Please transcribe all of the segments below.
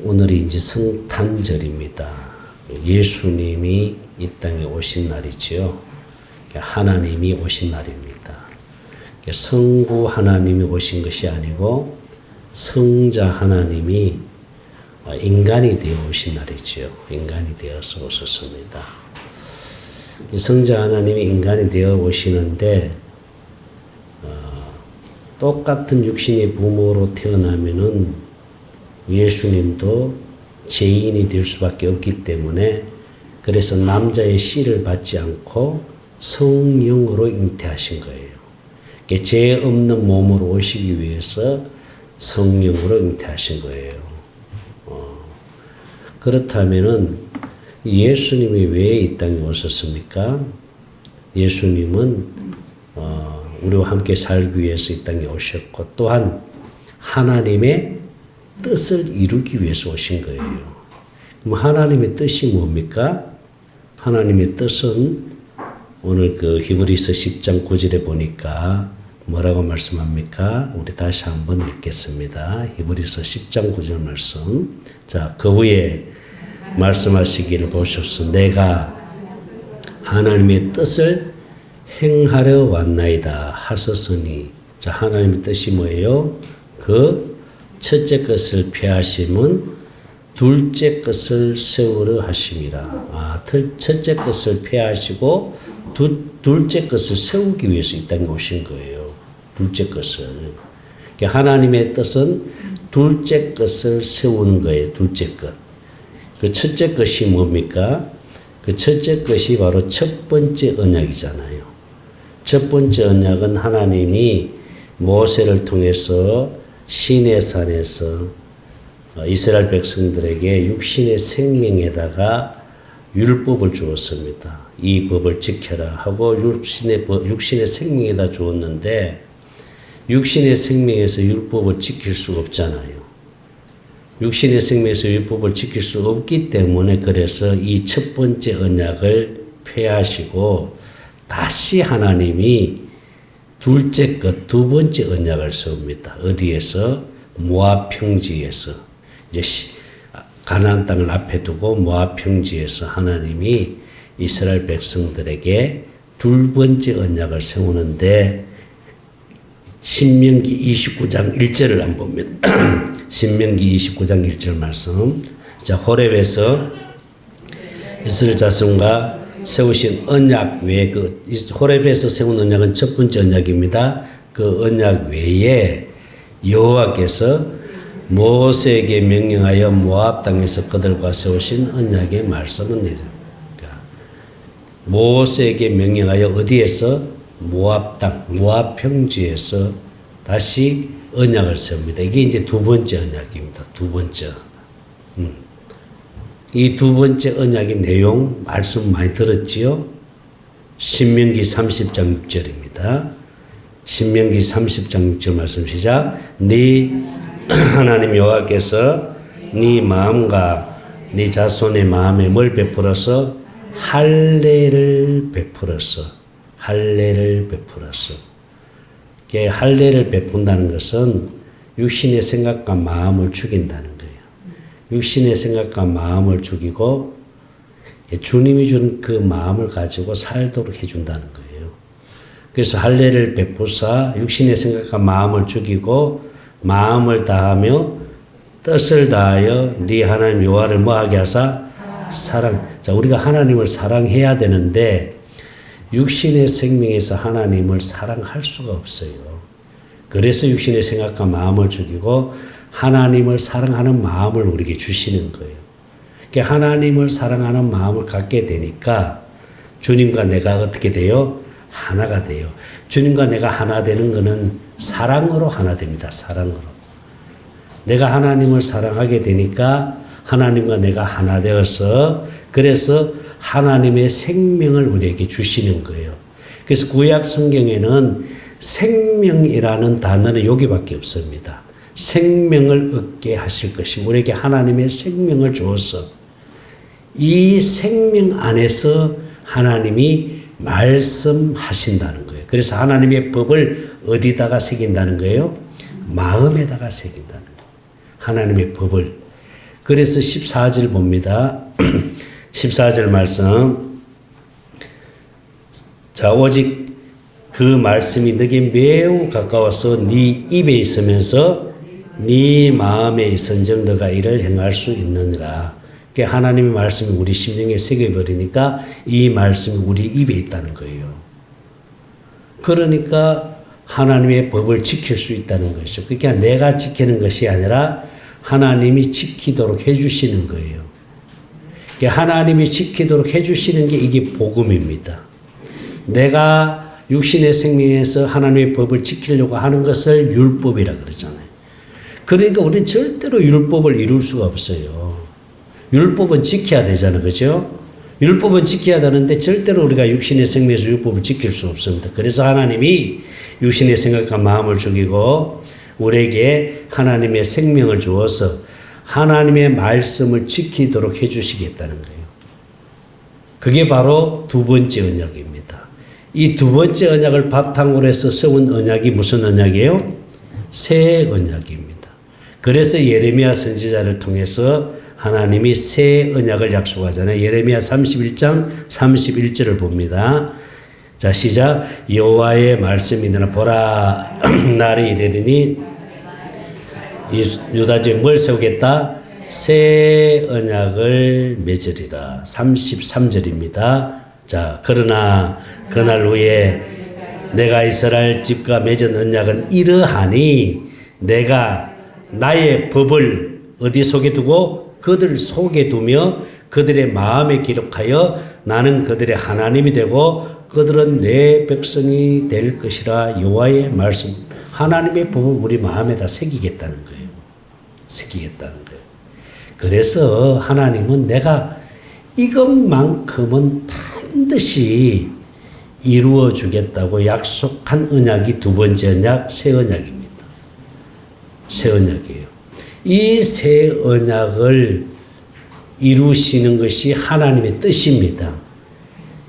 오늘이 이제 성탄절입니다. 예수님이 이 땅에 오신 날이지요. 하나님이 오신 날입니다. 성부 하나님이 오신 것이 아니고 성자 하나님이 인간이 되어 오신 날이지요. 인간이 되어서 오셨습니다. 성자 하나님이 인간이 되어 오시는데 똑같은 육신의 부모로 태어나면은 예수님도 죄인이 될 수밖에 없기 때문에 그래서 남자의 씨를 받지 않고 성령으로 잉태하신 거예요. 죄 없는 몸으로 오시기 위해서 성령으로 잉태하신 거예요. 그렇다면은 예수님이 왜 이 땅에 오셨습니까? 예수님은 우리와 함께 살기 위해서 이 땅에 오셨고 또한 하나님의 뜻을 이루기 위해서 오신 거예요. 그럼 하나님의 뜻이 뭡니까? 하나님의 뜻은 오늘 그 히브리서 10장 9절에 보니까 뭐라고 말씀합니까? 우리 다시 한번 읽겠습니다. 히브리서 10장 9절 말씀. 자, 그 후에 말씀하시기를 보십시오. 내가 하나님의 뜻을 행하려 왔나이다 하셨으니. 자, 하나님의 뜻이 뭐예요? 그 첫째 것을 폐하심은 둘째 것을 세우려 하심이라. 첫째 것을 폐하시고 둘째 것을 세우기 위해서 이 땅에 오신 거예요. 둘째 것을. 하나님의 뜻은 둘째 것을 세우는 거예요. 둘째 것. 그 첫째 것이 뭡니까? 그 첫째 것이 바로 첫 번째 언약이잖아요. 첫 번째 언약은 하나님이 모세를 통해서 시내산에서 이스라엘 백성들에게 육신의 생명에다가 율법을 주었습니다. 이 법을 지켜라 하고 육신의 생명에다 주었는데 육신의 생명에서 율법을 지킬 수 없잖아요. 육신의 생명에서 율법을 지킬 수 없기 때문에 그래서 이 첫 번째 언약을 폐하시고 다시 하나님이 둘째 것, 두 번째 언약을 세웁니다. 어디에서? 모압 평지에서. 이제 가나안 땅을 앞에 두고 모압 평지에서 하나님이 이스라엘 백성들에게 두 번째 언약을 세우는데 신명기 29장 1절을 한번 봅니다. 신명기 29장 1절 말씀. 자, 호렙에서 이스라엘 자손과 세우신 언약 외에 그 호렙에서 세운 언약은 첫 번째 언약입니다. 그 언약 외에 여호와께서 모세에게 명령하여 모압 땅에서 그들과 세우신 언약의 말씀은 그러니까 모세에게 명령하여 어디에서? 모압 땅, 모압 평지에서 다시 언약을 세웁니다. 이게 이제 두 번째 언약입니다. 두 번째. 이 두 번째 언약의 내용 말씀 많이 들었지요? 신명기 30장 6절입니다. 신명기 30장 6절 말씀 시작. 네 하나님 여호와께서 네 마음과 네 자손의 마음에 뭘 베풀어서? 할례를 베풀어서. 할례를 베풀어서. 할례를 베푼다는 것은 육신의 생각과 마음을 죽인다는 거예요. 육신의 생각과 마음을 죽이고 주님이 준 그 마음을 가지고 살도록 해준다는 거예요. 그래서 할례를 베푸사 육신의 생각과 마음을 죽이고 마음을 다하며 뜻을 다하여 네 하나님 여호와를 뭐하게 하사? 사랑. 자, 우리가 하나님을 사랑해야 되는데 육신의 생명에서 하나님을 사랑할 수가 없어요. 그래서 육신의 생각과 마음을 죽이고 하나님을 사랑하는 마음을 우리에게 주시는 거예요. 그러니까 하나님을 사랑하는 마음을 갖게 되니까 주님과 내가 어떻게 돼요? 하나가 돼요. 주님과 내가 하나 되는 것은 사랑으로 하나 됩니다. 사랑으로. 내가 하나님을 사랑하게 되니까 하나님과 내가 하나 되어서 그래서 하나님의 생명을 우리에게 주시는 거예요. 그래서 구약 성경에는 생명이라는 단어는 여기밖에 없습니다. 생명을 얻게 하실 것입니다. 우리에게 하나님의 생명을 주어서 이 생명 안에서 하나님이 말씀하신다는 거예요. 그래서 하나님의 법을 어디다가 새긴다는 거예요? 마음에다가 새긴다는 거예요. 하나님의 법을. 그래서 14절 봅니다. 14절 말씀. 자, 오직 그 말씀이 너게 매우 가까워서 네 입에 있으면서 네 마음에 있은즉 너가 이를 행할 수 있느니라. 그러니까 하나님의 말씀이 우리 심령에 새겨버리니까 이 말씀이 우리 입에 있다는 거예요. 그러니까 하나님의 법을 지킬 수 있다는 것이죠. 그러니까 내가 지키는 것이 아니라 하나님이 지키도록 해주시는 거예요. 그러니까 하나님이 지키도록 해주시는 게 이게 복음입니다. 내가 육신의 생명에서 하나님의 법을 지키려고 하는 것을 율법이라 그러잖아요. 그러니까 우리는 절대로 율법을 이룰 수가 없어요. 율법은 지켜야 되잖아요. 그죠? 율법은 지켜야 되는데 절대로 우리가 육신의 생명에서 율법을 지킬 수 없습니다. 그래서 하나님이 육신의 생각과 마음을 죽이고 우리에게 하나님의 생명을 주어서 하나님의 말씀을 지키도록 해주시겠다는 거예요. 그게 바로 두 번째 언약입니다. 이 두 번째 언약을 바탕으로 해서 세운 언약이 무슨 언약이에요? 새 언약입니다. 그래서 예레미야 선지자를 통해서 하나님이 새 언약을 약속하잖아요. 예레미야 31장 31절을 봅니다. 자, 시작. 여호와의 말씀이니라. 보라, 날이 이르리니 유다 집에 뭘 세우겠다? 새 언약을 맺으리라. 33절입니다. 자, 그러나 그날 후에 내가 이스라엘 집과 맺은 언약은 이러하니 내가 나의 법을 어디 속에 두고 그들 속에 두며 그들의 마음에 기록하여 나는 그들의 하나님이 되고 그들은 내 백성이 될 것이라. 여호와의 말씀. 하나님의 법을 우리 마음에다 새기겠다는 거예요. 새기겠다는 거예요. 그래서 하나님은 내가 이것만큼은 반드시 이루어 주겠다고 약속한 언약이 두 번째 언약, 새 언약입니다. 새 언약이에요. 이 새 언약을 이루시는 것이 하나님의 뜻입니다.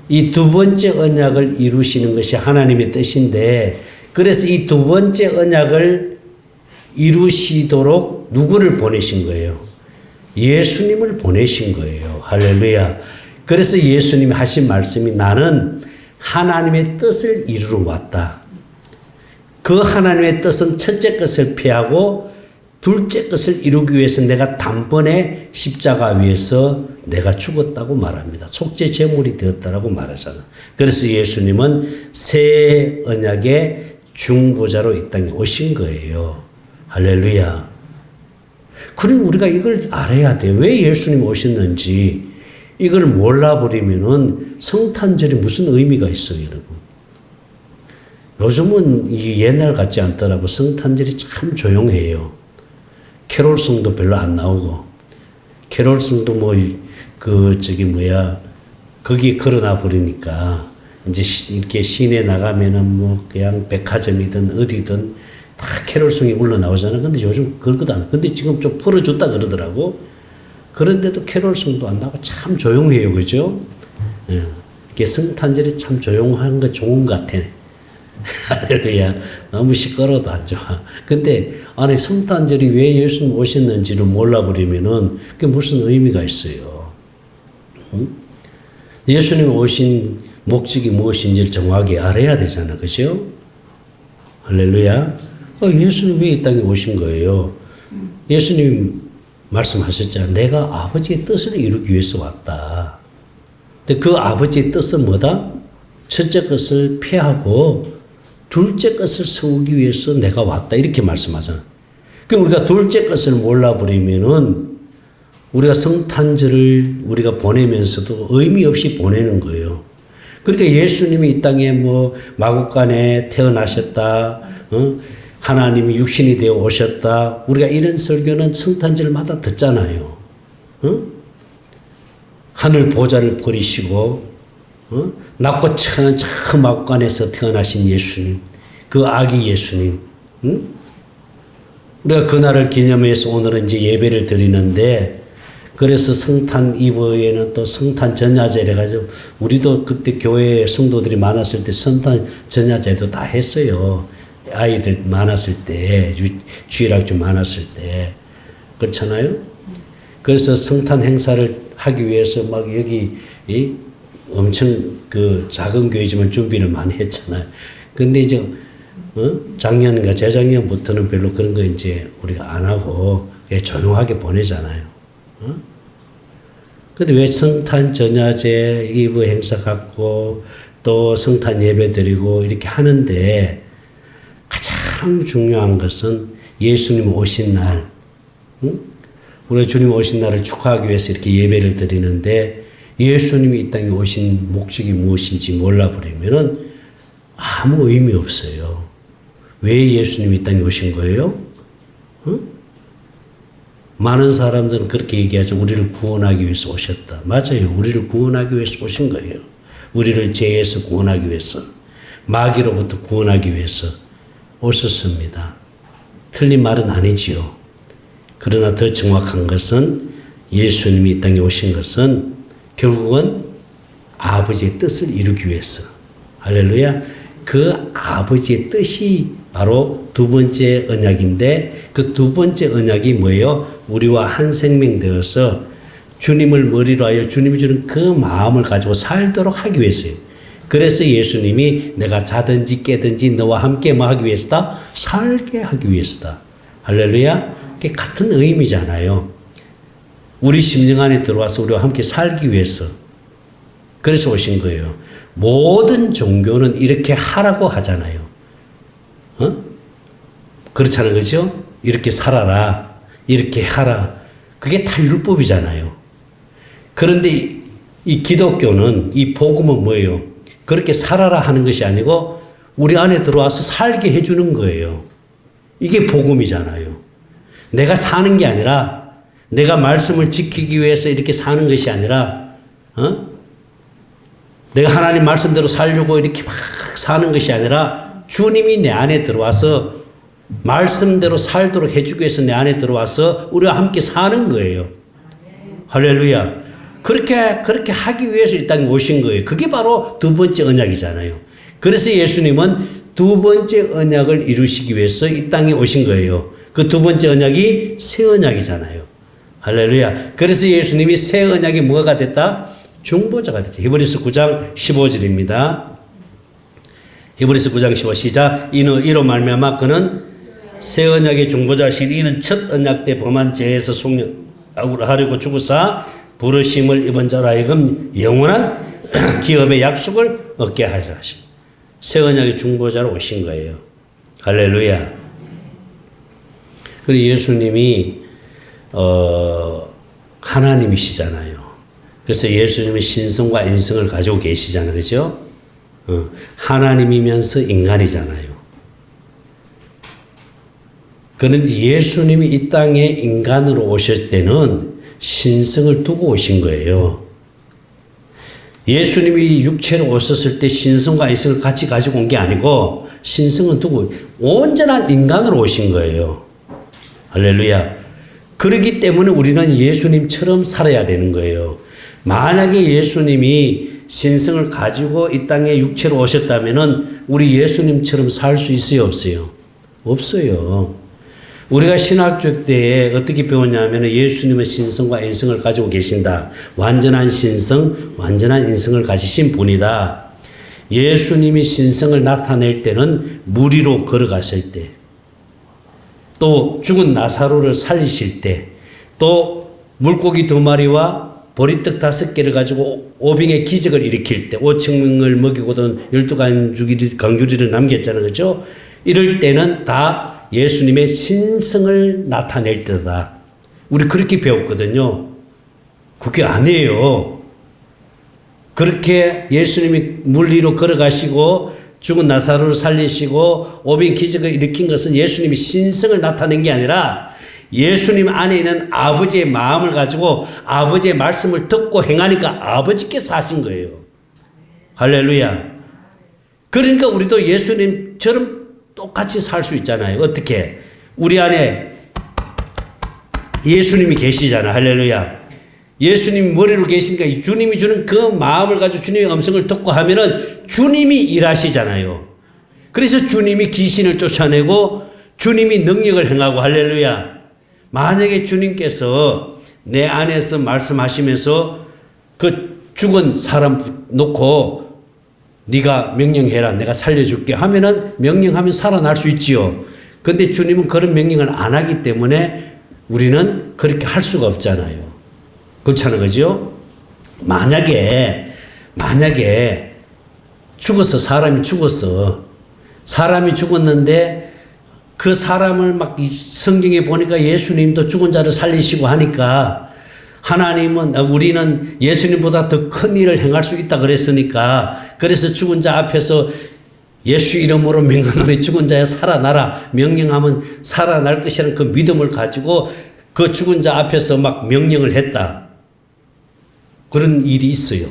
이 두 번째 언약을 이루시는 것이 하나님의 뜻인데, 그래서 이 두 번째 언약을 이루시도록 누구를 보내신 거예요? 예수님을 보내신 거예요. 할렐루야. 그래서 예수님이 하신 말씀이 나는 하나님의 뜻을 이루러 왔다. 그 하나님의 뜻은 첫째 것을 피하고 둘째 것을 이루기 위해서 내가 단번에 십자가 위에서 내가 죽었다고 말합니다. 속죄 제물이 되었다라고 말하잖아. 그래서 예수님은 새 언약의 중보자로 이 땅에 오신 거예요. 할렐루야. 그럼 우리가 이걸 알아야 돼요. 왜 예수님이 오셨는지 이걸 몰라버리면은 성탄절이 무슨 의미가 있어요, 여러분. 요즘은 이 옛날 같지 않더라고. 성탄절이 참 조용해요. 캐롤송도 별로 안 나오고, 캐롤송도 거기 걸어놔 버리니까, 이제 이렇게 시내 나가면은 그냥 백화점이든 어디든 다 캐롤송이 올라나오잖아. 근데 요즘 그러거든 안. 근데 지금 좀 풀어줬다 그러더라고. 그런데도 캐롤송도 안 나고 참 조용해요. 그죠? 예. 이게 성탄절이 참 조용한 거 좋은 것 같아. 할렐루야. 너무 시끄러워도 안 좋아. 근데, 아니, 성탄절이 왜 예수님 오셨는지를 몰라버리면은 그게 무슨 의미가 있어요. 응? 예수님 오신 목적이 무엇인지를 정확히 알아야 되잖아. 그죠? 할렐루야. 예수님 왜 이 땅에 오신 거예요? 예수님 말씀하셨잖아. 내가 아버지의 뜻을 이루기 위해서 왔다. 근데 그 아버지의 뜻은 뭐다? 첫째 것을 피하고 둘째 것을 세우기 위해서 내가 왔다. 이렇게 말씀하잖아. 그럼 우리가 둘째 것을 몰라버리면은 우리가 성탄절을 우리가 보내면서도 의미 없이 보내는 거예요. 그러니까 예수님이 이 땅에 마구간에 태어나셨다. 하나님이 육신이 되어 오셨다. 우리가 이런 설교는 성탄절마다 듣잖아요. 하늘 보좌를 버리시고 낮고 천한 저 마구간에서 태어나신 예수님, 그 아기 예수님. 우리가 그날을 기념해서 오늘은 이제 예배를 드리는데, 그래서 성탄 이브에는 또 성탄 전야제를 해가지고 우리도 그때 교회 성도들이 많았을 때 성탄 전야제도 다 했어요. 아이들 많았을 때, 주일학교 많았을 때. 그렇잖아요? 그래서 성탄 행사를 하기 위해서 막 여기 엄청 그 작은 교회지만 준비를 많이 했잖아요. 근데 이제 작년인가 재작년부터는 별로 그런 거 이제 우리가 안 하고 조용하게 보내잖아요. 근데 왜 성탄 전야제 이브 행사 갖고 또 성탄 예배 드리고 이렇게 하는데 가장 중요한 것은 예수님 오신 날, 우리 주님 오신 날을 축하하기 위해서 이렇게 예배를 드리는데 예수님이 이 땅에 오신 목적이 무엇인지 몰라버리면은 아무 의미 없어요. 왜 예수님이 이 땅에 오신 거예요? 많은 사람들은 그렇게 얘기하죠. 우리를 구원하기 위해서 오셨다. 맞아요. 우리를 구원하기 위해서 오신 거예요. 우리를 죄에서 구원하기 위해서, 마귀로부터 구원하기 위해서 오셨습니다. 틀린 말은 아니지요. 그러나 더 정확한 것은 예수님이 이 땅에 오신 것은 결국은 아버지의 뜻을 이루기 위해서. 할렐루야. 그 아버지의 뜻이 바로 두 번째 언약인데 그 두 번째 언약이 뭐예요? 우리와 한 생명 되어서 주님을 머리로 하여 주님이 주는 그 마음을 가지고 살도록 하기 위해서요. 그래서 예수님이 내가 자든지 깨든지 너와 함께 뭐 하기 위해서다? 살게 하기 위해서다. 할렐루야. 그게 같은 의미잖아요. 우리 심령 안에 들어와서 우리와 함께 살기 위해서. 그래서 오신 거예요. 모든 종교는 이렇게 하라고 하잖아요. 그렇잖아요. 그죠? 이렇게 살아라. 이렇게 하라. 그게 다 율법이잖아요. 그런데 이 기독교는, 이 복음은 뭐예요? 그렇게 살아라 하는 것이 아니고 우리 안에 들어와서 살게 해주는 거예요. 이게 복음이잖아요. 내가 사는 게 아니라 내가 말씀을 지키기 위해서 이렇게 사는 것이 아니라 내가 하나님 말씀대로 살려고 이렇게 막 사는 것이 아니라 주님이 내 안에 들어와서 말씀대로 살도록 해주기 위해서 내 안에 들어와서 우리와 함께 사는 거예요. 할렐루야. 그렇게 하기 위해서 이 땅에 오신 거예요. 그게 바로 두 번째 언약이잖아요. 그래서 예수님은 두 번째 언약을 이루시기 위해서 이 땅에 오신 거예요. 그 두 번째 언약이 새 언약이잖아요. 할렐루야. 그래서 예수님이 새 언약이 뭐가 됐다? 중보자가 됐죠. 히브리서 9장 15절입니다. 히브리서 9장 15 시작. 이로 말미암아 그는 새 언약의 중보자신 이는 첫 언약 때 범한 죄에서 속량하려고 죽으사 부르심을 입은 자로 하여금 영원한 기업의 약속을 얻게 하자 하심. 새 언약의 중보자로 오신 거예요. 할렐루야. 그리고 예수님이 하나님이시잖아요. 그래서 예수님은 신성과 인성을 가지고 계시잖아요. 그죠? 하나님이면서 인간이잖아요. 그런데 예수님이 이 땅에 인간으로 오실 때는 신성을 두고 오신 거예요. 예수님이 육체로 오셨을 때 신성과 인성을 같이 가지고 온 게 아니고 신성은 두고 온전한 인간으로 오신 거예요. 할렐루야. 그렇기 때문에 우리는 예수님처럼 살아야 되는 거예요. 만약에 예수님이 신성을 가지고 이 땅에 육체로 오셨다면은 우리 예수님처럼 살 수 있어요, 없어요? 없어요. 우리가 신학교 때에 어떻게 배웠냐면 예수님은 신성과 인성을 가지고 계신다. 완전한 신성, 완전한 인성을 가지신 분이다. 예수님이 신성을 나타낼 때는 물 위로 걸어갔을 때, 또 죽은 나사로를 살리실 때, 또 물고기 2마리와 보리떡 5개를 가지고 오병의 기적을 일으킬 때, 5,000명을 먹이고도 12강주리를 남겼잖아요. 그렇죠? 이럴 때는 다 예수님의 신성을 나타낼 때다. 우리 그렇게 배웠거든요. 그게 아니에요. 그렇게 예수님이 물 위로 걸어가시고 죽은 나사로를 살리시고 오병 기적을 일으킨 것은 예수님이 신성을 나타낸 게 아니라 예수님 안에 있는 아버지의 마음을 가지고 아버지의 말씀을 듣고 행하니까 아버지께서 하신 거예요. 할렐루야. 그러니까 우리도 예수님처럼 똑같이 살 수 있잖아요. 어떻게? 우리 안에 예수님이 계시잖아. 할렐루야. 예수님이 머리로 계시니까 주님이 주는 그 마음을 가지고 주님의 음성을 듣고 하면은 주님이 일하시잖아요. 그래서 주님이 귀신을 쫓아내고 주님이 능력을 행하고 할렐루야. 만약에 주님께서 내 안에서 말씀하시면서 그 죽은 사람 놓고 네가 명령해라 내가 살려줄게 하면은 명령하면 살아날 수 있지요. 근데 주님은 그런 명령을 안 하기 때문에 우리는 그렇게 할 수가 없잖아요. 그렇잖아요. 그죠? 만약에 죽었어. 사람이 죽었는데 그 사람을 막 성경에 보니까 예수님도 죽은 자를 살리시고 하니까 하나님은 우리는 예수님보다 더 큰 일을 행할 수 있다 그랬으니까 그래서 죽은 자 앞에서 예수 이름으로 명령하면 죽은 자야 살아나라 명령하면 살아날 것이라는 그 믿음을 가지고 그 죽은 자 앞에서 막 명령을 했다. 그런 일이 있어요.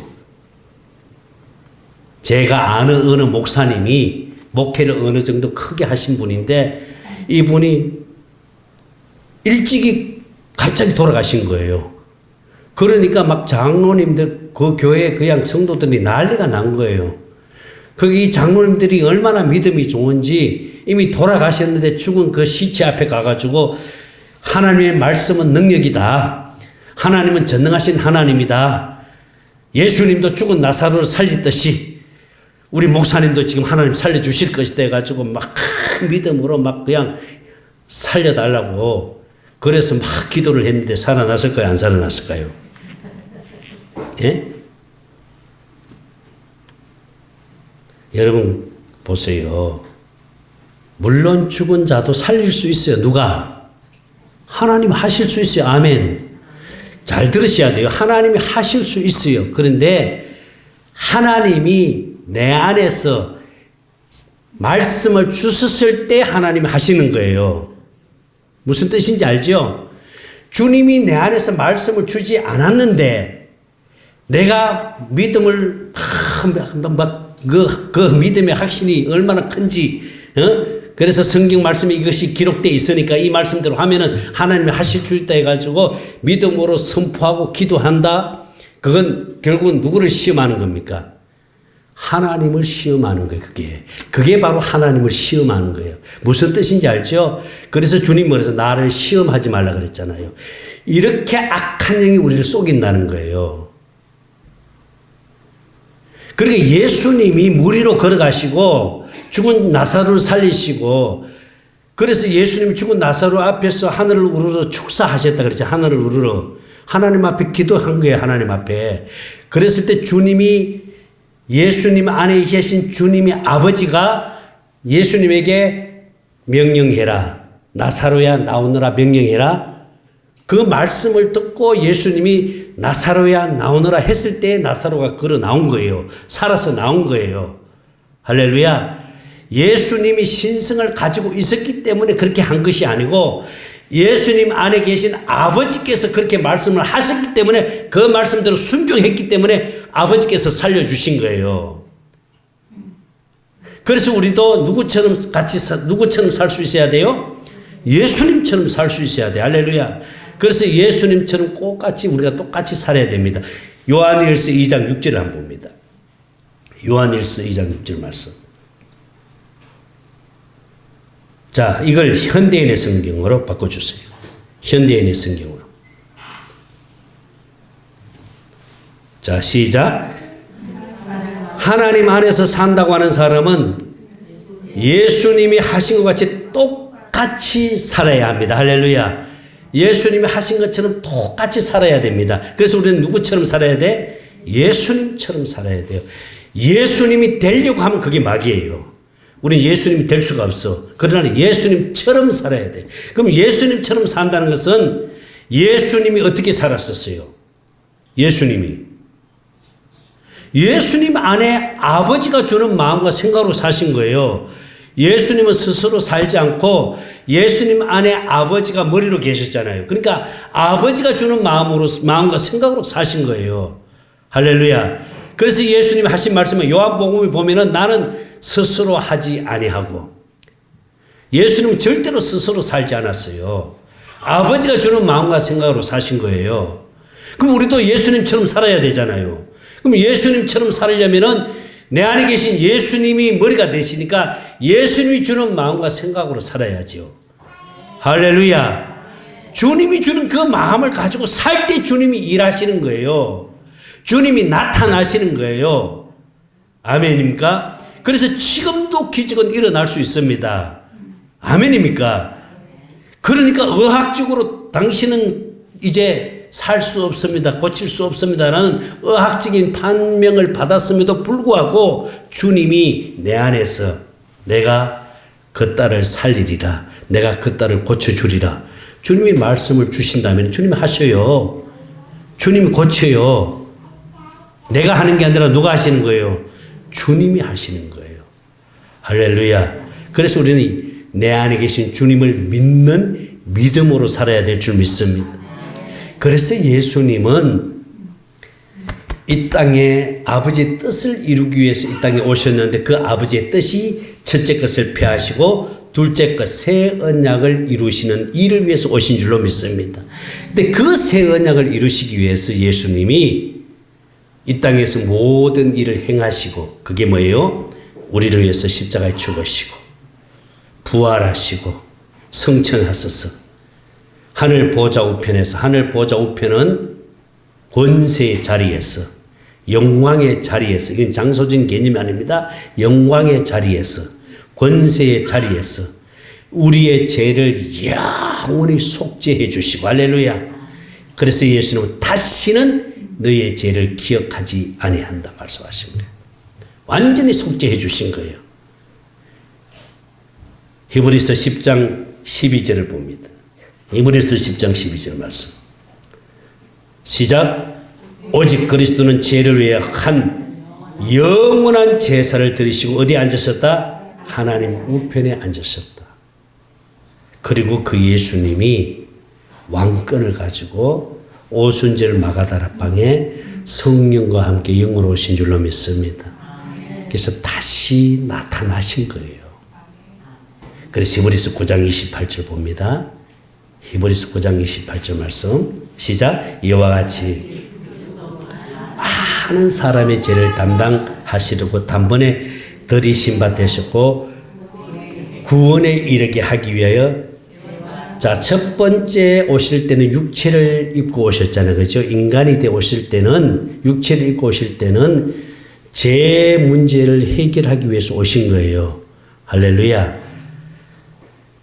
제가 아는 어느 목사님이 목회를 어느 정도 크게 하신 분인데 이분이 일찍이 갑자기 돌아가신 거예요. 그러니까 막 장로님들 그 교회 그냥 성도들이 난리가 난 거예요. 거기 장로님들이 얼마나 믿음이 좋은지 이미 돌아가셨는데 죽은 그 시체 앞에 가가지고 하나님의 말씀은 능력이다. 하나님은 전능하신 하나님이다. 예수님도 죽은 나사로를 살리듯이 우리 목사님도 지금 하나님 살려주실 것이다 해가지고 막 믿음으로 막 그냥 살려달라고 그래서 막 기도를 했는데 살아났을까요? 안 살아났을까요? 예? 여러분 보세요. 물론 죽은 자도 살릴 수 있어요. 누가? 하나님 하실 수 있어요. 아멘. 잘 들으셔야 돼요. 하나님이 하실 수 있어요. 그런데 하나님이 내 안에서 말씀을 주셨을 때 하나님이 하시는 거예요. 무슨 뜻인지 알죠? 주님이 내 안에서 말씀을 주지 않았는데 내가 믿음을 그 믿음의 확신이 얼마나 큰지 그래서 성경 말씀에 이것이 기록되어 있으니까 이 말씀대로 하면은 하나님이 하실 수 있다 해가지고 믿음으로 선포하고 기도한다. 그건 결국은 누구를 시험하는 겁니까? 하나님을 시험하는 거예요. 그게 바로 하나님을 시험하는 거예요. 무슨 뜻인지 알죠? 그래서 주님 그래서 나를 시험하지 말라 그랬잖아요. 이렇게 악한 영이 우리를 속인다는 거예요. 그러니까 예수님이 물 위로 걸어가시고 죽은 나사로를 살리시고 그래서 예수님이 죽은 나사로 앞에서 하늘을 우러러 축사하셨다 그랬죠. 하늘을 우러러 하나님 앞에 기도한 거예요. 하나님 앞에. 그랬을 때 주님이 예수님 안에 계신 주님의 아버지가 예수님에게 명령해라. 나사로야 나오너라 명령해라. 그 말씀을 듣고 예수님이 나사로야 나오너라 했을 때 나사로가 걸어 나온 거예요. 살아서 나온 거예요. 할렐루야. 예수님이 신성을 가지고 있었기 때문에 그렇게 한 것이 아니고 예수님 안에 계신 아버지께서 그렇게 말씀을 하셨기 때문에 그 말씀대로 순종했기 때문에 아버지께서 살려주신 거예요. 그래서 우리도 누구처럼 살 수 있어야 돼요? 예수님처럼 살 수 있어야 돼. 할렐루야. 그래서 예수님처럼 우리가 똑같이 살아야 됩니다. 요한일서 2장 6절을 한번 봅니다. 요한일서 2장 6절 말씀. 자, 이걸 현대인의 성경으로 바꿔주세요. 현대인의 성경으로. 자, 시작. 하나님 안에서 산다고 하는 사람은 예수님이 하신 것 같이 똑같이 살아야 합니다. 할렐루야. 예수님이 하신 것처럼 똑같이 살아야 됩니다. 그래서 우리는 누구처럼 살아야 돼? 예수님처럼 살아야 돼요. 예수님이 되려고 하면 그게 막이에요. 우리는 예수님이 될 수가 없어. 그러나 예수님처럼 살아야 돼. 그럼 예수님처럼 산다는 것은 예수님이 어떻게 살았었어요? 예수님 안에 아버지가 주는 마음과 생각으로 사신 거예요. 예수님은 스스로 살지 않고 예수님 안에 아버지가 머리로 계셨잖아요. 그러니까 아버지가 주는 마음과 생각으로 사신 거예요. 할렐루야. 그래서 예수님이 하신 말씀은 요한복음에 보면은 나는 스스로 하지 아니하고 예수님은 절대로 스스로 살지 않았어요. 아버지가 주는 마음과 생각으로 사신 거예요. 그럼 우리도 예수님처럼 살아야 되잖아요. 그럼 예수님처럼 살려면은 내 안에 계신 예수님이 머리가 되시니까 예수님이 주는 마음과 생각으로 살아야죠. 할렐루야. 주님이 주는 그 마음을 가지고 살 때 주님이 일하시는 거예요. 주님이 나타나시는 거예요. 아멘입니까? 그래서 지금도 기적은 일어날 수 있습니다. 아멘입니까? 그러니까 의학적으로 당신은 이제 살 수 없습니다. 고칠 수 없습니다라는 의학적인 판명을 받았음에도 불구하고 주님이 내 안에서 내가 그 딸을 살리리라. 내가 그 딸을 고쳐주리라. 주님이 말씀을 주신다면 주님이 하셔요. 주님이 고쳐요. 내가 하는 게 아니라 누가 하시는 거예요? 주님이 하시는 거예요. 할렐루야. 그래서 우리는 내 안에 계신 주님을 믿는 믿음으로 살아야 될 줄 믿습니다. 그래서 예수님은 이 땅에 아버지의 뜻을 이루기 위해서 이 땅에 오셨는데 그 아버지의 뜻이 첫째 것을 폐하시고 둘째 것 새 언약을 이루시는 일을 위해서 오신 줄로 믿습니다. 근데 그 새 언약을 이루시기 위해서 예수님이 이 땅에서 모든 일을 행하시고 그게 뭐예요? 우리를 위해서 십자가에 죽으시고 부활하시고 성천하셔서 하늘 보좌 우편에서, 하늘 보좌 우편은 권세의 자리에서, 영광의 자리에서, 이건 장소적인 개념이 아닙니다. 영광의 자리에서, 권세의 자리에서 우리의 죄를 영원히 속죄해 주시고, 할렐루야. 그래서 예수님은 다시는 너의 죄를 기억하지 아니한다 말씀하신 거예요. 완전히 속죄해 주신 거예요. 히브리서 10장 12절을 봅니다. 히브리서 10장 12절 말씀. 시작. 오직 그리스도는 죄를 위해 한 영원한 제사를 드리시고 어디에 앉으셨다? 하나님 우편에 앉으셨다. 그리고 그 예수님이 왕권을 가지고 오순절 마가다락방에 성령과 함께 영으로 오신 줄로 믿습니다. 그래서 다시 나타나신 거예요. 그래서 히브리서 9장 28절 봅니다. 히브리서 9장 28절 말씀 시작. 이와 같이 많은 사람의 죄를 담당하시려고 단번에 들이신 바 되셨고 구원에 이르게 하기 위하여 자, 첫 번째 오실 때는 육체를 입고 오셨잖아요. 그렇죠? 인간이 되어 오실 때는 육체를 입고 오실 때는 죄 문제를 해결하기 위해서 오신 거예요. 할렐루야.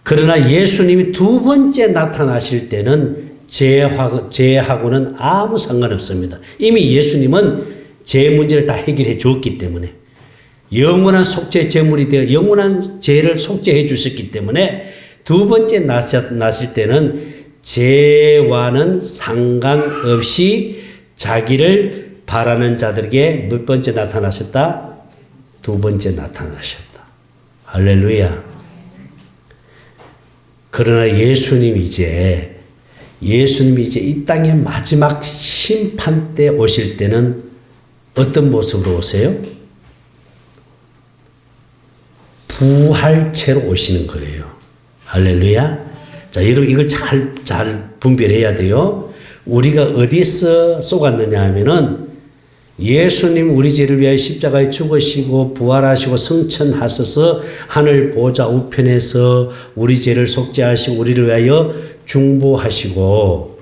그러나 예수님이 두 번째 나타나실 때는 죄하고는 아무 상관없습니다. 이미 예수님은 죄 문제를 다 해결해 주었기 때문에 영원한 속죄 제물이 되어 영원한 죄를 속죄해 주셨기 때문에 두 번째 나실 때는 죄와는 상관없이 자기를 바라는 자들에게 몇 번째 나타나셨다? 두 번째 나타나셨다. 할렐루야. 그러나 예수님이 이제 이 땅의 마지막 심판 때 오실 때는 어떤 모습으로 오세요? 부활체로 오시는 거예요. 할렐루야. 자, 여러분 이걸 잘 분별해야 돼요. 우리가 어디서 속았느냐 하면은 예수님 우리 죄를 위하여 십자가에 죽으시고 부활하시고 성천하셔서 하늘 보좌 우편에서 우리 죄를 속죄하시고 우리를 위하여 중보하시고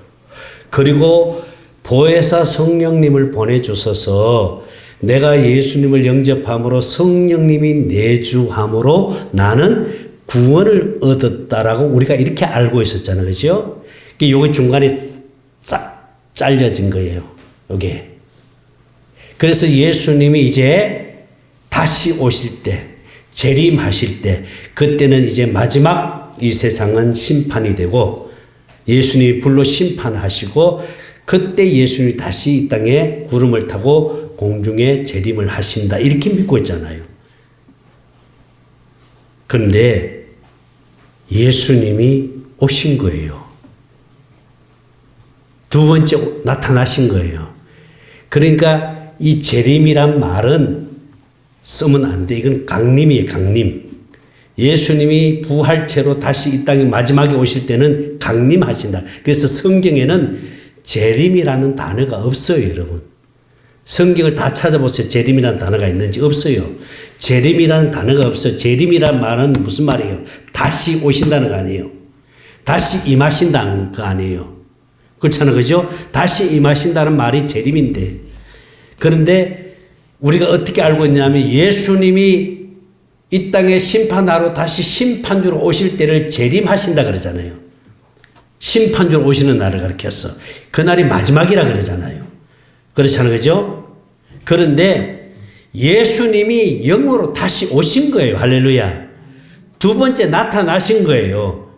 그리고 보혜사 성령님을 보내주셔서 내가 예수님을 영접함으로 성령님이 내주함으로 나는 구원을 얻었다라고 우리가 이렇게 알고 있었잖아요. 그죠? 요게 중간에 싹 잘려진 거예요. 요게. 그래서 예수님이 이제 다시 오실 때, 재림하실 때, 그때는 이제 마지막 이 세상은 심판이 되고 예수님이 불로 심판하시고 그때 예수님이 다시 이 땅에 구름을 타고 공중에 재림을 하신다. 이렇게 믿고 있잖아요. 그런데 예수님이 오신 거예요. 두 번째 나타나신 거예요. 그러니까 이 재림이란 말은 쓰면 안 돼. 이건 강림이에요. 강림. 예수님이 부활체로 다시 이 땅에 마지막에 오실 때는 강림하신다. 그래서 성경에는 재림이라는 단어가 없어요. 여러분. 성경을 다 찾아보세요. 재림이라는 단어가 있는지 없어요. 재림이라는 단어가 없어요. 재림이라는 말은 무슨 말이에요? 다시 오신다는 거 아니에요. 다시 임하신다는 거 아니에요. 그렇잖아요. 그죠? 다시 임하신다는 말이 재림인데. 그런데 우리가 어떻게 알고 있냐면 예수님이 이 땅에 심판하러 다시 심판주로 오실 때를 재림하신다 그러잖아요. 심판주로 오시는 날을 가리켜서. 그날이 마지막이라 그러잖아요. 그렇잖아요. 그죠? 그런데 예수님이 영으로 다시 오신 거예요. 할렐루야. 두 번째 나타나신 거예요.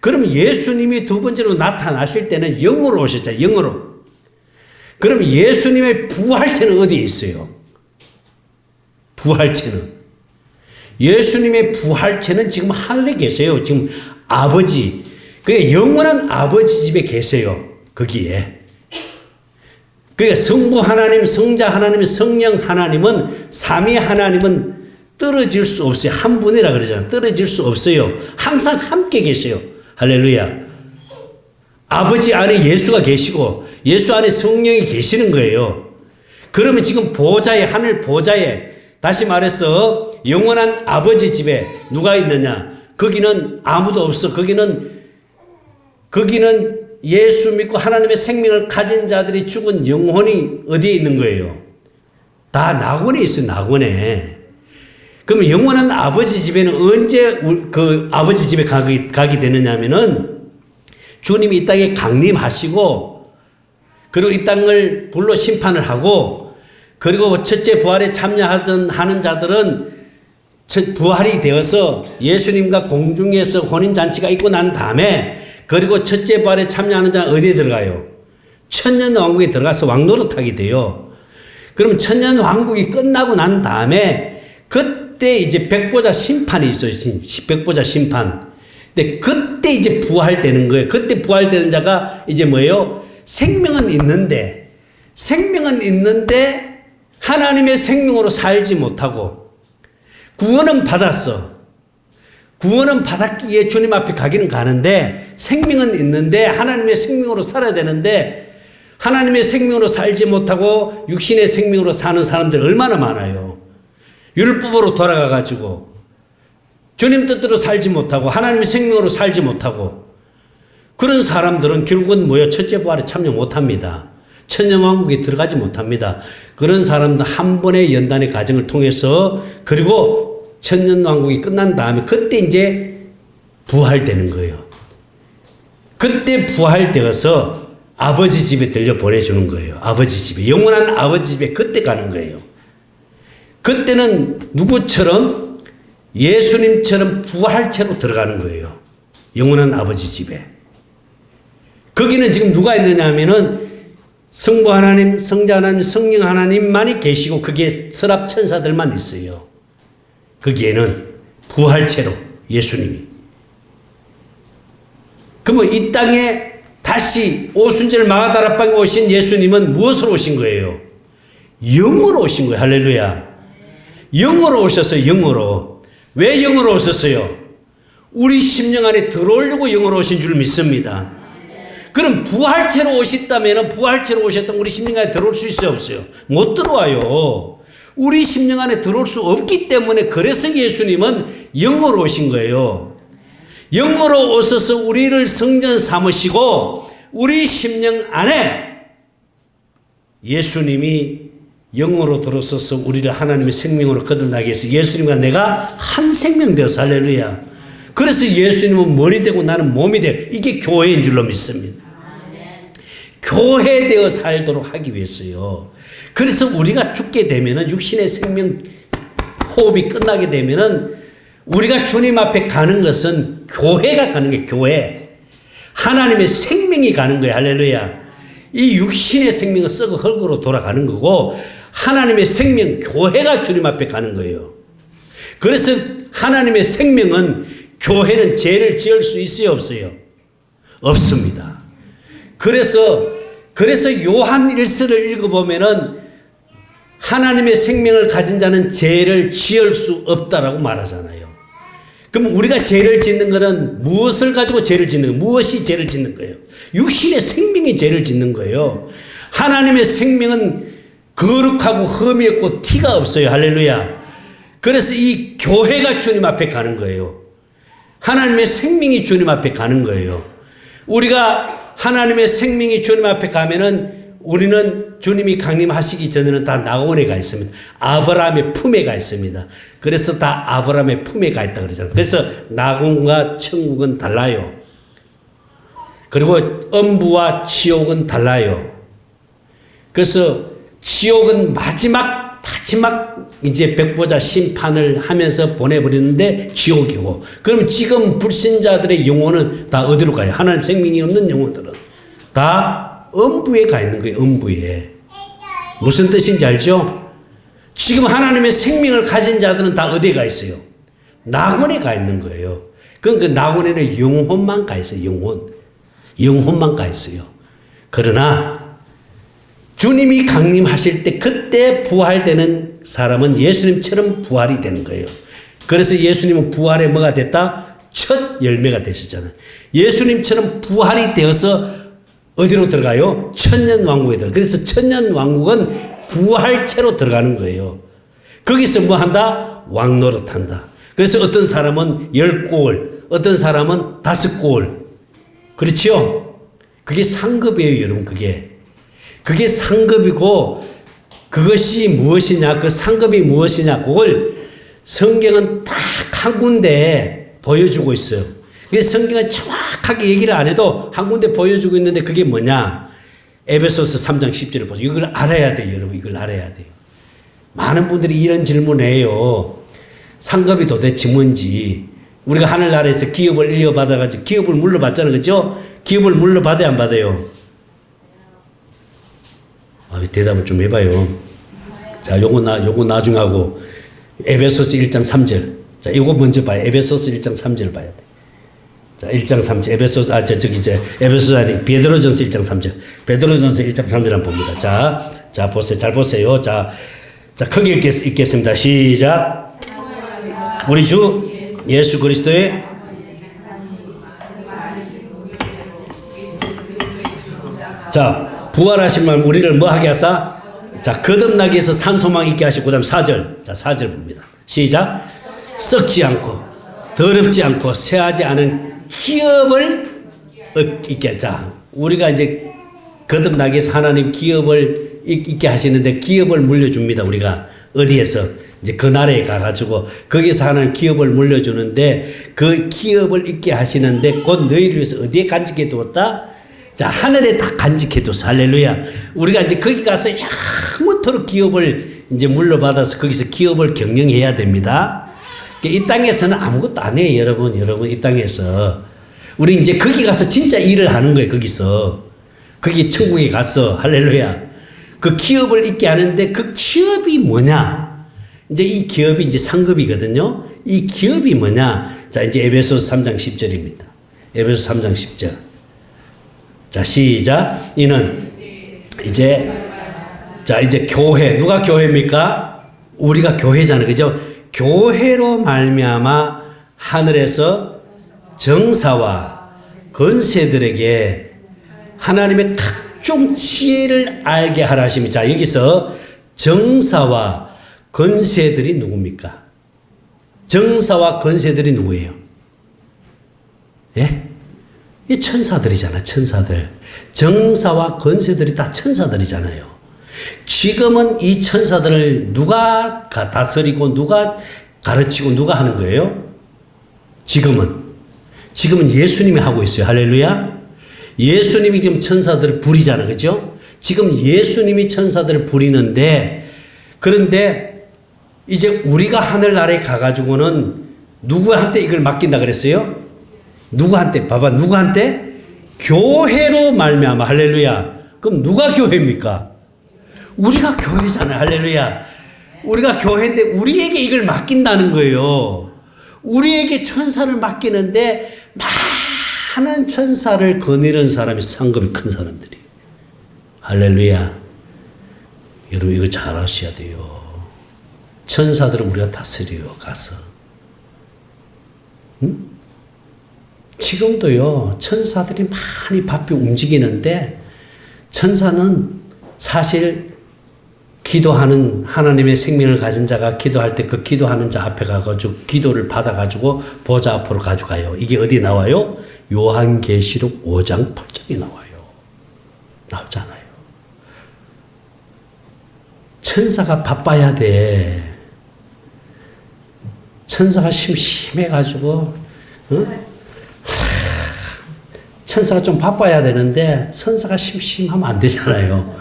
그럼 예수님이 두 번째로 나타나실 때는 영으로 오셨잖아요. 영으로. 그럼 예수님의 부활체는 어디에 있어요? 부활체는. 예수님의 부활체는 지금 하늘에 계세요. 지금 아버지. 그러니까 영원한 아버지 집에 계세요. 거기에. 그러니까 성부 하나님, 성자 하나님, 성령 하나님은 삼위 하나님은 떨어질 수 없어요. 한 분이라 그러잖아요. 떨어질 수 없어요. 항상 함께 계세요. 할렐루야. 아버지 안에 예수가 계시고 예수 안에 성령이 계시는 거예요. 그러면 지금 보좌에, 하늘 보좌에, 다시 말해서 영원한 아버지 집에 누가 있느냐? 거기는 아무도 없어. 거기는 예수 믿고 하나님의 생명을 가진 자들이 죽은 영혼이 어디에 있는 거예요? 다 낙원에 있어요. 낙원에. 그러면 영원한 아버지 집에는 언제 그 아버지 집에 가게 되느냐면은 주님이 이 땅에 강림하시고 그리고 이 땅을 불로 심판을 하고 그리고 첫째 부활에 참여하는 자들은 부활이 되어서 예수님과 공중에서 혼인잔치가 있고 난 다음에 그리고 첫째 부활에 참여하는 자는 어디에 들어가요? 천년왕국에 들어가서 왕노릇하게 돼요. 그럼 천년왕국이 끝나고 난 다음에 그때 이제 백보자 심판이 있어요. 백보자 심판. 근데 그때 이제 부활되는 거예요. 그때 부활되는 자가 이제 뭐예요? 생명은 있는데 하나님의 생명으로 살지 못하고 구원은 받았어. 구원은 받았기에 주님 앞에 가기는 가는데 생명은 있는데 하나님의 생명으로 살아야 되는데 하나님의 생명으로 살지 못하고 육신의 생명으로 사는 사람들 얼마나 많아요. 율법으로 돌아가 가지고 주님 뜻대로 살지 못하고 하나님의 생명으로 살지 못하고 그런 사람들은 결국은 뭐예요? 첫째 부활에 참여 못합니다. 천년왕국에 들어가지 못합니다. 그런 사람들 한 번의 연단의 과정을 통해서 그리고 천년왕국이 끝난 다음에 그때 이제 부활되는 거예요. 그때 부활되어서 아버지 집에 들려 보내주는 거예요. 아버지 집에. 영원한 아버지 집에 그때 가는 거예요. 그때는 누구처럼? 예수님처럼 부활체로 들어가는 거예요. 영원한 아버지 집에. 거기는 지금 누가 있느냐 하면은 성부 하나님, 성자 하나님, 성령 하나님만이 계시고 거기에 서랍 천사들만 있어요. 거기에는 부활체로 예수님이. 그러면 이 땅에 다시 오순절 마가다락방에 오신 예수님은 무엇으로 오신 거예요? 영으로 오신 거예요. 할렐루야. 영으로 오셨어요. 영으로. 왜 영으로 오셨어요? 우리 심령 안에 들어오려고 영으로 오신 줄 믿습니다. 그럼 부활체로 오셨다면 부활체로 오셨다면 우리 심령 안에 들어올 수 있어요? 없어요? 못 들어와요. 우리 심령 안에 들어올 수 없기 때문에 그래서 예수님은 영으로 오신 거예요. 영으로 오셔서 우리를 성전 삼으시고 우리 심령 안에 예수님이 영으로 들어서서 우리를 하나님의 생명으로 거듭나게 해서 예수님과 내가 한 생명 되어서 할렐루야. 그래서 예수님은 머리 되고 나는 몸이 되어 이게 교회인 줄로 믿습니다. 교회 되어 살도록 하기 위해서요. 그래서 우리가 죽게 되면은 육신의 생명 호흡이 끝나게 되면은 우리가 주님 앞에 가는 것은 교회가 가는 게 교회. 하나님의 생명이 가는 거예요. 할렐루야. 이 육신의 생명은 썩어 흙으로 돌아가는 거고 하나님의 생명 교회가 주님 앞에 가는 거예요. 그래서 하나님의 생명은 교회는 죄를 지을 수 있어요? 없어요? 없습니다. 그래서 요한 1서를 읽어보면은 하나님의 생명을 가진 자는 죄를 지을 수 없다라고 말하잖아요. 그럼 우리가 죄를 짓는 것은 무엇을 가지고 죄를 짓는 거예요? 무엇이 죄를 짓는 거예요? 육신의 생명이 죄를 짓는 거예요. 하나님의 생명은 거룩하고 흠이 없고 티가 없어요. 할렐루야. 그래서 이 교회가 주님 앞에 가는 거예요. 하나님의 생명이 주님 앞에 가는 거예요. 우리가 하나님의 생명이 주님 앞에 가면은 우리는 주님이 강림하시기 전에는 다 낙원에 가 있습니다. 아브라함의 품에 가 있습니다. 그래서 다 아브라함의 품에 가 있다 그러잖아요. 그래서 낙원과 천국은 달라요. 그리고 음부와 지옥은 달라요. 그래서 지옥은 마지막 이제 백보자 심판을 하면서 보내버리는데 지옥이고, 그럼 지금 불신자들의 영혼은 다 어디로 가요? 하나님 생명이 없는 영혼들은 다 음부에 가 있는 거예요. 음부에. 무슨 뜻인지 알죠? 지금 하나님의 생명을 가진 자들은 다 어디에 가 있어요? 낙원에 가 있는 거예요. 그럼 그 낙원에는 영혼만 가 있어요. 영혼만 가 있어요. 그러나 주님이 강림하실 때 그때 부활되는 사람은 예수님처럼 부활이 되는 거예요. 그래서 예수님은 부활에 뭐가 됐다? 첫 열매가 되시잖아요. 예수님처럼 부활이 되어서 어디로 들어가요? 천년왕국에 들어가요. 그래서 천년왕국은 부활체로 들어가는 거예요. 거기서 뭐 한다? 왕노릇한다. 그래서 어떤 사람은 10골, 어떤 사람은 5골. 그렇죠? 그게 상급이에요, 여러분. 그게 상급이고, 그것이 무엇이냐, 그 상급이 무엇이냐, 그걸 성경은 딱 한 군데 보여주고 있어요. 그래서 성경은 정확하게 얘기를 안 해도 한 군데 보여주고 있는데 그게 뭐냐? 에베소서 3장 10절을 보세요. 이걸 알아야 돼요, 여러분. 이걸 알아야 돼요. 많은 분들이 이런 질문을 해요. 상급이 도대체 뭔지. 우리가 하늘나라에서 기업을 일려받아가지고 기업을 물려받잖아요. 그죠? 기업을 물려받아야 안 받아요? 대답을 좀 해봐요. 자, 요거 나중에 하고, 에베소서 1장 3절. 자, 이거 먼저 봐요. 에베소서 1장 3절 봐야 돼. 자, 1장 3절. 에베소서 아니, 베드로전서 1장 3절. 베드로전서 1장 3절 한번 봅니다. 자, 보세요. 잘 보세요. 자, 크게 읽겠습니다. 시작. 우리 주 예수 그리스도의 자, 부활하신 말 우리를 뭐 하게 하사? 자, 거듭나게 해서 산소망 있게 하시고, 그 다음 4절. 자, 4절 봅니다. 시작. 썩지 않고, 더럽지 않고, 쇠하지 않은 기업을 있게. 자, 우리가 이제 거듭나게 해서 하나님 기업을 있게 하시는데 기업을 물려줍니다. 우리가 어디에서? 이제 그 나라에 가가지고 거기서 하나님 기업을 물려주는데 그 기업을 있게 하시는데 곧 너희를 위해서 어디에 간직해 두었다? 자, 하늘에 다 간직해 뒀어. 할렐루야. 우리가 이제 거기 가서 영원토록 기업을 이제 물려받아서 거기서 기업을 경영해야 됩니다. 이 땅에서는 아무것도 안 해요, 여러분. 이 땅에서. 우리 이제 거기 가서 진짜 일을 하는 거예요, 거기서. 거기 천국에 가서. 할렐루야. 그 기업을 있게 하는데 그 기업이 뭐냐? 이제 이 기업이 이제 상급이거든요. 이 기업이 뭐냐? 자, 이제 에베소서 3장 10절입니다. 에베소서 3장 10절. 자, 시작. 이는 이제 교회. 누가 교회입니까? 우리가 교회잖아요. 그죠? 교회로 말미암아 하늘에서 정사와 권세들에게 하나님의 각종 지혜를 알게 하라 하십니다. 자, 여기서 정사와 권세들이 누굽니까? 정사와 권세들이 누구예요? 예? 이 천사들이잖아, 천사들. 정사와 권세들이 다 천사들이잖아요. 지금은 이 천사들을 누가 다스리고 누가 가르치고 누가 하는 거예요? 지금은 예수님이 하고 있어요. 할렐루야. 예수님이 지금 천사들을 부리잖아. 그죠? 지금 예수님이 천사들을 부리는데, 그런데 이제 우리가 하늘나라에 가가지고는 누구한테 이걸 맡긴다 그랬어요? 누구한테? 봐봐, 누구한테? 교회로 말미암아. 할렐루야. 그럼 누가 교회입니까? 우리가 교회잖아요. 할렐루야. 우리가 교회인데 우리에게 이걸 맡긴다는 거예요. 우리에게 천사를 맡기는데 많은 천사를 거느리는 사람이 상급이 큰 사람들이. 할렐루야. 여러분 이거 잘 아셔야 돼요. 천사들은 우리가 다스려요. 가서. 응? 지금도요. 천사들이 많이 바삐 움직이는데 천사는 사실 기도하는 하나님의 생명을 가진 자가 기도할 때 그 기도하는 자 앞에 가가지고 기도를 받아가지고 보좌 앞으로 가져가요. 이게 어디 나와요? 요한계시록 5장 8절이 나와요. 나오잖아요. 천사가 바빠야 돼. 천사가 심심해가지고, 천사가 좀 바빠야 되는데, 천사가 심심하면 안 되잖아요.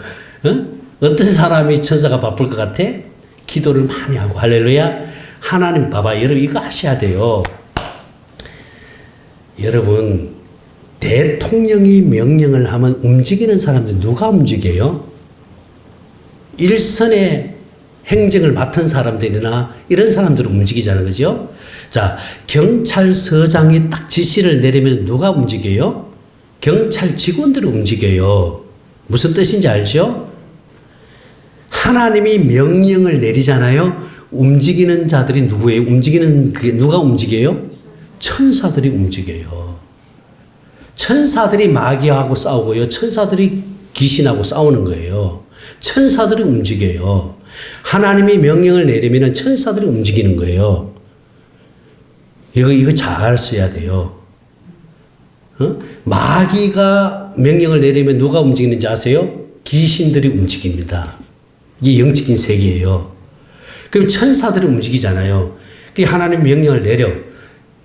어떤 사람이 천사가 바쁠 것 같아? 기도를 많이 하고, 할렐루야. 하나님, 봐봐. 여러분, 이거 아셔야 돼요. 여러분, 대통령이 명령을 하면 움직이는 사람들 누가 움직여요? 일선의 행정을 맡은 사람들이나 이런 사람들은 움직이잖아요. 그죠? 자, 경찰서장이 딱 지시를 내리면 누가 움직여요? 경찰 직원들이 움직여요. 무슨 뜻인지 알죠? 하나님이 명령을 내리잖아요. 움직이는 자들이 누구예요? 누가 움직여요? 천사들이 움직여요. 천사들이 마귀하고 싸우고요. 천사들이 귀신하고 싸우는 거예요. 천사들이 움직여요. 하나님이 명령을 내리면 천사들이 움직이는 거예요. 이거 잘 써야 돼요. 마귀가 명령을 내리면 누가 움직이는지 아세요? 귀신들이 움직입니다. 이게 영적인 세계예요. 그럼 천사들이 움직이잖아요. 하나님 명령을 내려.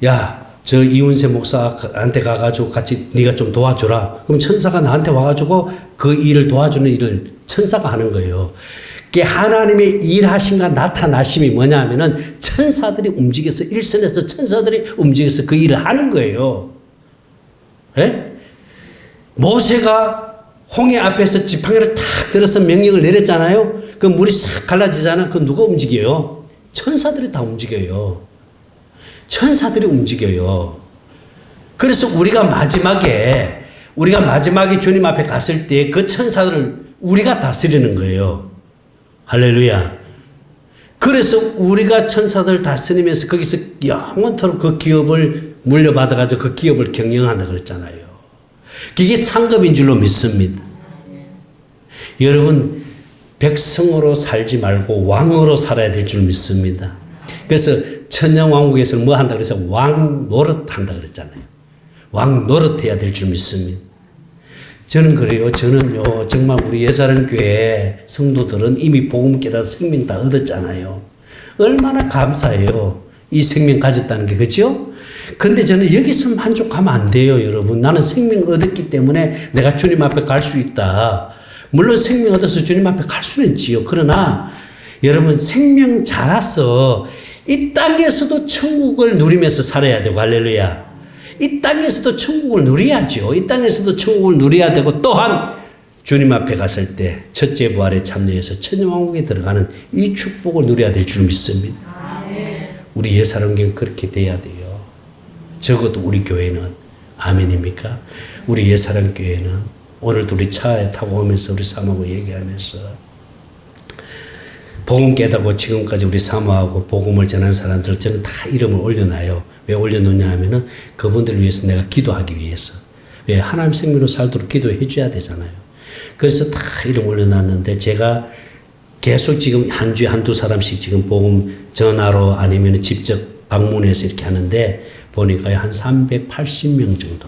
야, 저 이운세 목사한테 가가지고 같이 네가 좀 도와주라. 그럼 천사가 나한테 와가지고 그 일을 도와주는 일을 천사가 하는 거예요. 하나님의 일하심과 나타나심이 뭐냐 하면은 천사들이 움직여서 일선에서 천사들이 움직여서 그 일을 하는 거예요. 예? 모세가 홍해 앞에서 지팡이를 탁 들어서 명령을 내렸잖아요. 그 물이 싹 갈라지잖아. 그 누가 움직여요? 천사들이 다 움직여요. 천사들이 움직여요. 그래서 우리가 마지막에 주님 앞에 갔을 때 그 천사들을 우리가 다스리는 거예요. 할렐루야. 그래서 우리가 천사들을 다스리면서 거기서 영원토록 그 기업을 물려받아가지고 그 기업을 경영한다 그랬잖아요. 그게 상급인 줄로 믿습니다. 여러분, 백성으로 살지 말고 왕으로 살아야 될 줄 믿습니다. 그래서 천년왕국에서는 뭐 한다 그래서 왕 노릇 한다 그랬잖아요. 왕 노릇 해야 될 줄 믿습니다. 저는 그래요. 저는요, 정말 우리 예사랑교회 성도들은 이미 복음 깨달아서 생명 다 얻었잖아요. 얼마나 감사해요. 이 생명 가졌다는 게, 그죠? 근데 저는 여기서 만족하면 안 돼요, 여러분. 나는 생명 얻었기 때문에 내가 주님 앞에 갈 수 있다. 물론 생명 얻어서 주님 앞에 갈 수는 있지요. 그러나 여러분, 생명 자라서 이 땅에서도 천국을 누리면서 살아야 되고, 할렐루야. 이 땅에서도 천국을 누려야죠. 이 땅에서도 천국을 누려야 되고, 또한 주님 앞에 갔을 때 첫째 부활에 참여해서 천년왕국에 들어가는 이 축복을 누려야 될 줄 믿습니다. 우리 예사랑교회는 그렇게 돼야 돼요. 적어도 우리 교회는. 아멘입니까? 우리 예사랑교회는 오늘도 우리 차에 타고 오면서 우리 사모하고 얘기하면서 복음 깨닫고 지금까지 우리 사모하고 복음을 전한 사람들 저는 다 이름을 올려놔요. 왜 올려놓냐 하면은 그분들을 위해서 내가 기도하기 위해서. 왜? 하나님 생명으로 살도록 기도해 줘야 되잖아요. 그래서 다 이름 올려놨는데 제가 계속 지금 한 주에 한두 사람씩 지금 복음 전화로 아니면 직접 방문해서 이렇게 하는데 보니까요, 한 380명 정도.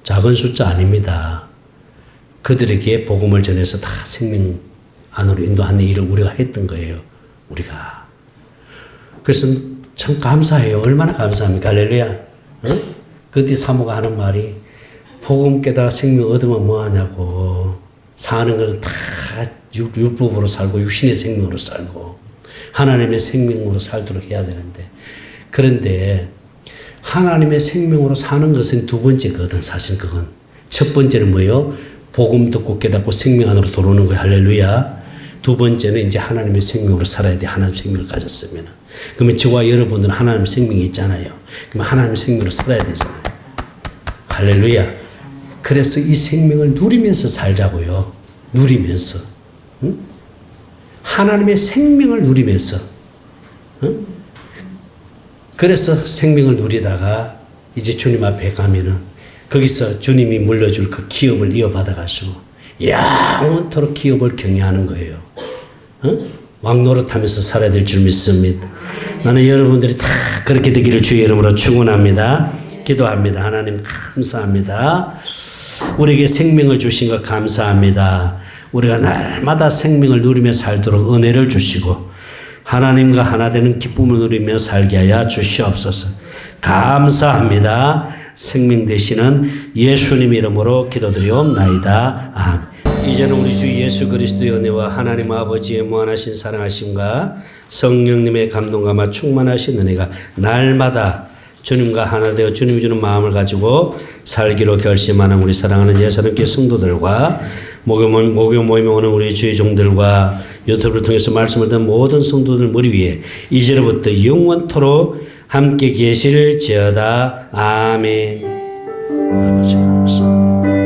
작은 숫자 아닙니다. 그들에게 복음을 전해서 다 생명 안으로 인도하는 일을 우리가 했던 거예요. 우리가. 그래서 참 감사해요. 얼마나 감사합니까? 할렐루야. 어? 그때 사모가 하는 말이 복음 깨달아 생명 얻으면 뭐하냐고. 사는 것은 다 율법으로 살고 육신의 생명으로 살고 하나님의 생명으로 살도록 해야 되는데, 그런데 하나님의 생명으로 사는 것은 두 번째거든. 사실 그건. 첫 번째는 뭐예요? 복음 듣고 깨닫고 생명 안으로 들어오는 거예요. 할렐루야. 두 번째는 이제 하나님의 생명으로 살아야 돼. 하나님의 생명을 가졌으면. 그러면 저와 여러분들은 하나님의 생명이 있잖아요. 그러면 하나님의 생명으로 살아야 되잖아요. 할렐루야. 그래서 이 생명을 누리면서 살자고요. 누리면서. 응? 하나님의 생명을 누리면서. 응? 그래서 생명을 누리다가 이제 주님 앞에 가면은 거기서 주님이 물려줄 그 기업을 이어받아가지고 영원토록 기업을 경영하는 거예요. 왕 노릇하면서 살아야 될 줄 믿습니다. 나는 여러분들이 다 그렇게 되기를 주의 이름으로 축원합니다. 기도합니다. 하나님 감사합니다. 우리에게 생명을 주신 것 감사합니다. 우리가 날마다 생명을 누리며 살도록 은혜를 주시고 하나님과 하나 되는 기쁨을 누리며 살게 하여 주시옵소서. 감사합니다. 생명 되시는 예수님 이름으로 기도드리옵나이다. 아멘. 이제는 우리 주 예수 그리스도의 은혜와 하나님 아버지의 무한하신 사랑하심과 성령님의 감동감화 충만하신 은혜가 날마다 주님과 하나 되어 주님이 주는 마음을 가지고 살기로 결심하는 우리 사랑하는 예사님께 성도들과 목요 모임에 오는 우리 주의 종들과 유튜브를 통해서 말씀을 듣는 모든 성도들 머리 위에 이제로부터 영원토록 함께 계실지어다. 아멘. 아버지 감사합니다.